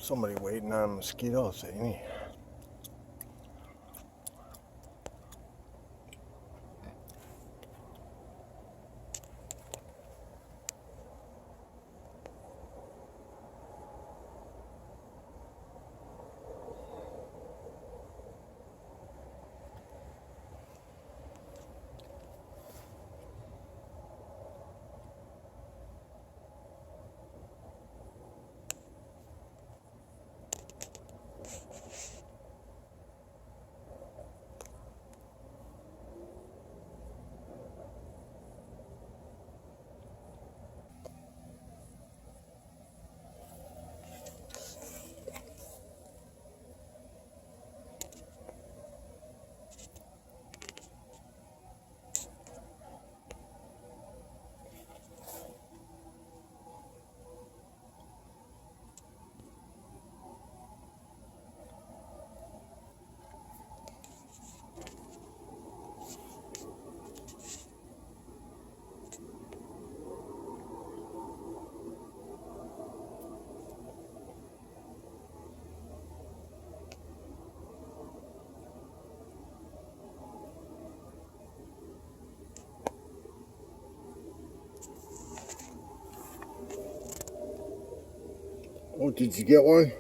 Somebody waiting on mosquitoes, ain't he? Oh, did you get one?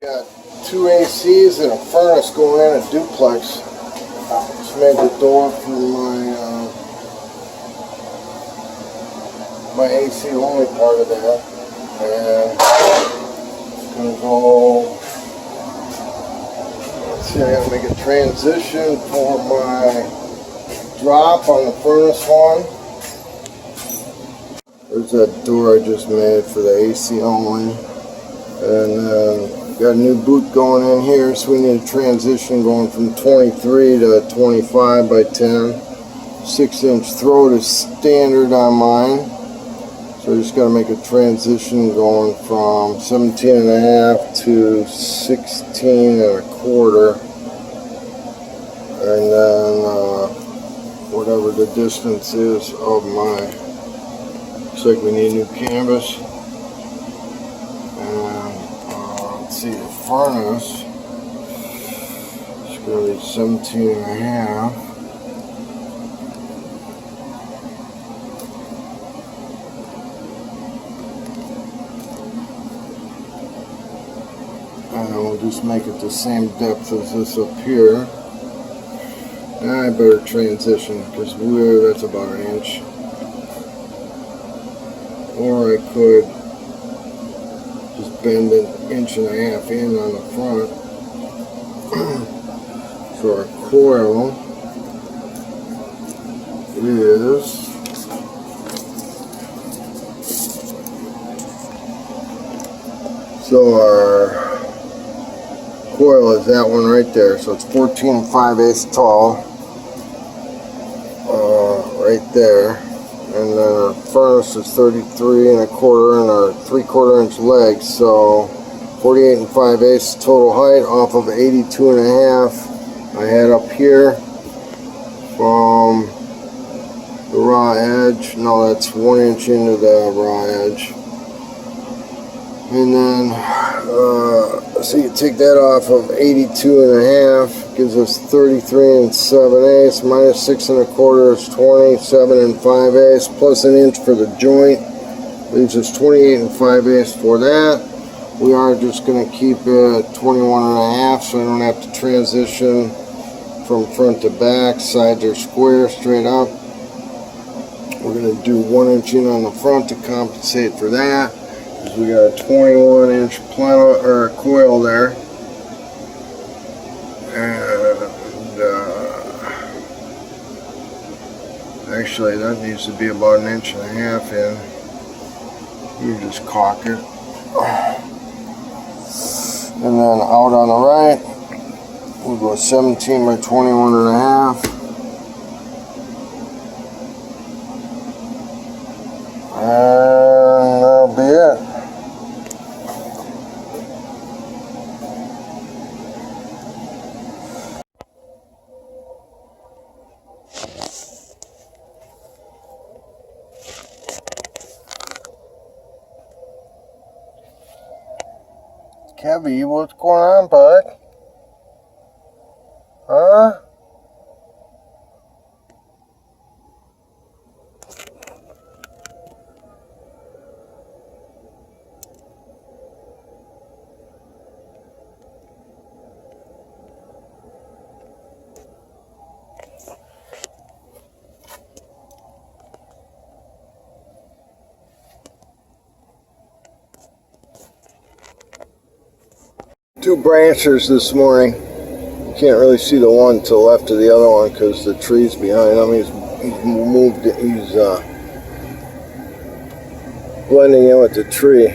Got two ACs and a furnace going in a duplex. Just made the door for my AC only part of that, and it's gonna go. Let's see, I gotta make a transition for my drop on the furnace one. There's that door I just made for the AC only, and got a new boot going in here, so we need a transition going from 23 to 25 by 10. 6-inch throat is standard on mine, so I just got to make a transition going from 17 and a half to 16 and a quarter, and then whatever the distance is of my. Looks like we need new canvas. See, the furnace is going to be 17 and a half. And we'll just make it the same depth as this up here. And I better transition because that's about an inch. Or I could just bend an inch and a half in on the front. So our coil is that one right there. So it's 14 5/8 tall, right there. And then our furnace is 33 and a quarter and our 3/4 inch legs, so 48 5/8 total height off of 82 and a half. I had up here from the raw edge. No, that's 1 inch into the raw edge. And then, so you take that off of 82 and a half, gives us 33 7/8, minus 6 1/4 is 27 5/8, plus an inch for the joint, leaves us 28 5/8 for that. We are just going to keep it at 21.5 so I don't have to transition from front to back. Sides are square straight up. We're going to do 1 inch in on the front to compensate for that. We got a 21-inch Pelto or coil there, and actually that needs to be about 1.5 inches in. You just caulk it. And then out on the right, we'll go 17 by 21.5. And that'll be it. Kevy, what's going on, bud? Huh? Two branchers this morning. You can't really see the one to the left of the other one because the tree's behind him. He's moved. He's blending in with the tree.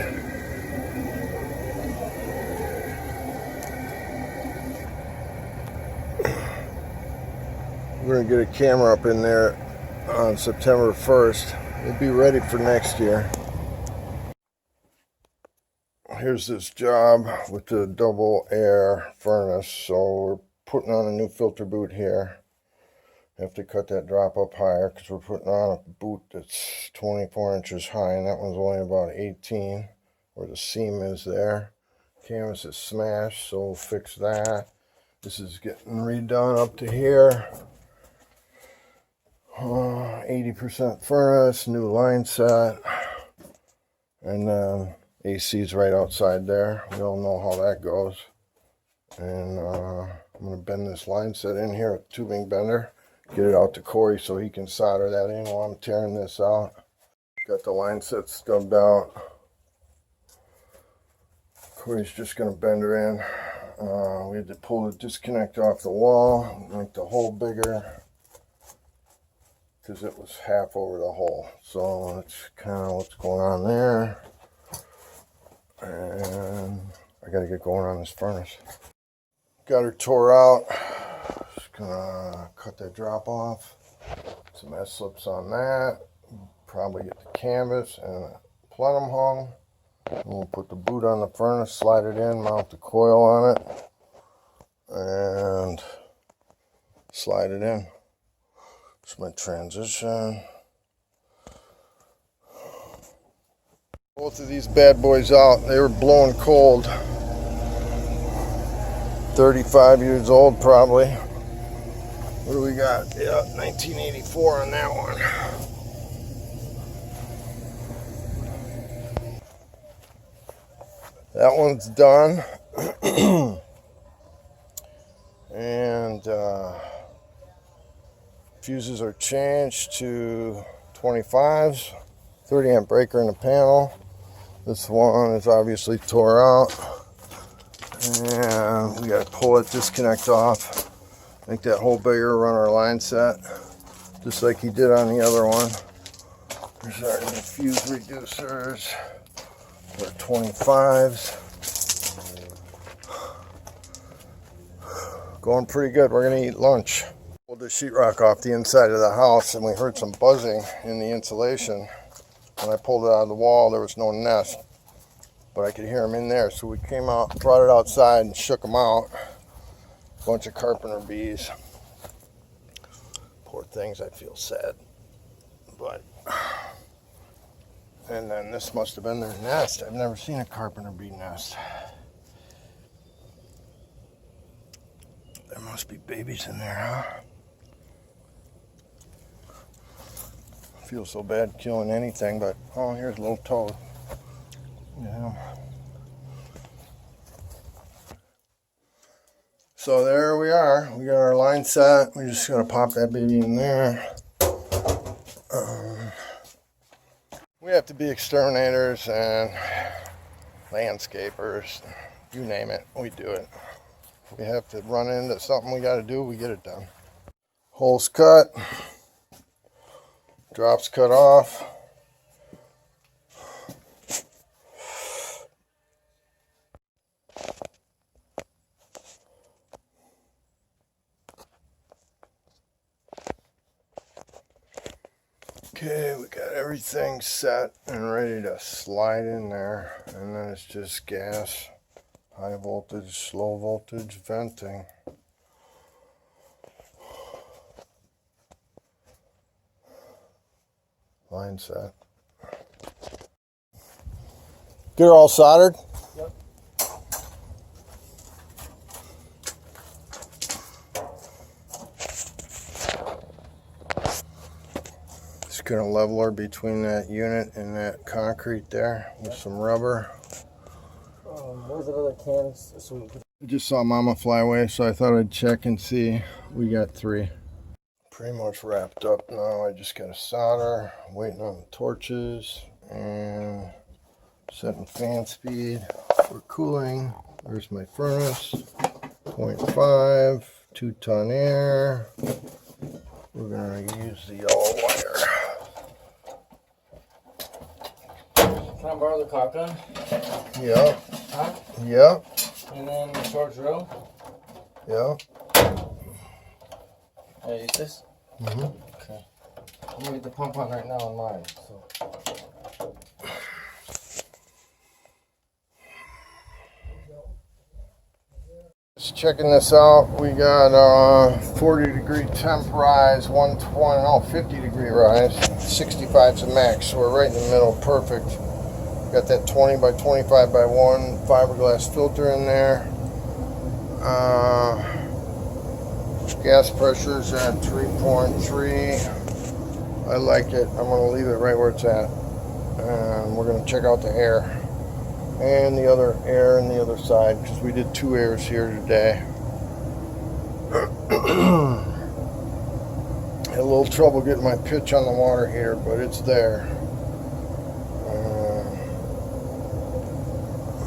We're gonna get a camera up in there on September 1st. We'll be ready for next year. Here's this job with the double air furnace. So we're putting on a new filter boot here. Have to cut that drop up higher because we're putting on a boot that's 24 inches high, and that one's only about 18 where the seam is there. Canvas is smashed, so we'll fix that. This is getting redone up to here. 80% furnace, new line set, and then AC's right outside there. We all know how that goes. And I'm going to bend this line set in here with a tubing bender. Get it out to Corey so he can solder that in while I'm tearing this out. Got the line set stubbed out. Corey's just going to bend her in. We had to pull the disconnect off the wall, make the hole bigger because it was half over the hole. So that's kind of what's going on there. And I got to get going on this furnace. Got her tore out. Just gonna cut that drop off. Some S-slips on that. Probably get the canvas and a plenum hung. We'll put the boot on the furnace, slide it in, mount the coil on it, and slide it in. It's my transition. Both of these bad boys out. They were blowing cold. 35 years old probably. What do we got? Yeah, 1984 on that one. That one's done. And fuses are changed to 25s. 30 amp breaker in the panel. This one is obviously tore out. And we got to pull it, disconnect off, make that hole bigger, run our line set, just like he did on the other one. There's our fuse reducers, our 25s. Going pretty good. We're going to eat lunch. Pulled the sheetrock off the inside of the house and we heard some buzzing in the insulation. When I pulled it out of the wall, there was no nest, but I could hear them in there. So we came out, brought it outside and shook them out. Bunch of carpenter bees. Poor things, I feel sad. But, and then this must have been their nest. I've never seen a carpenter bee nest. There must be babies in there, huh? I feel so bad killing anything, but oh, here's a little toad. Yeah. So there we are. We got our line set. We're just gonna pop that baby in there. We have to be exterminators and landscapers. You name it, we do it. If we have to run into something we got to do, we get it done. Holes cut. Drops cut off. Okay, we got everything set and ready to slide in there, and then it's just gas, high voltage, low voltage venting. Line set. Get her all soldered? Yep. Just gonna level her between that unit and that concrete there with some rubber. Where's the other cans? So we I just saw Mama fly away, so I thought I'd check and see. We got 3. Pretty much wrapped up now. I just got to solder, waiting on the torches, and setting fan speed for cooling. There's my furnace, 0.5, 2-ton air. We're going to use the yellow wire. can I borrow the caulk Yep, Huh? yep, And then the short drill. yep. I use this. Okay. I'm gonna get the pump on right now on mine. So. Just checking this out. We got 40-degree temp rise, 50-degree rise, 65's a max. So we're right in the middle, perfect. Got that 20 by 25 by 1 fiberglass filter in there. Gas pressure's at 3.3. I like it. I'm going to leave it right where it's at. And we're going to check out the air. And the other air on the other side, because we did 2 airs here today. Had a little trouble getting my pitch on the water heater, but it's there.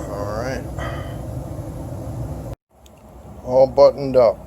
All right. All buttoned up.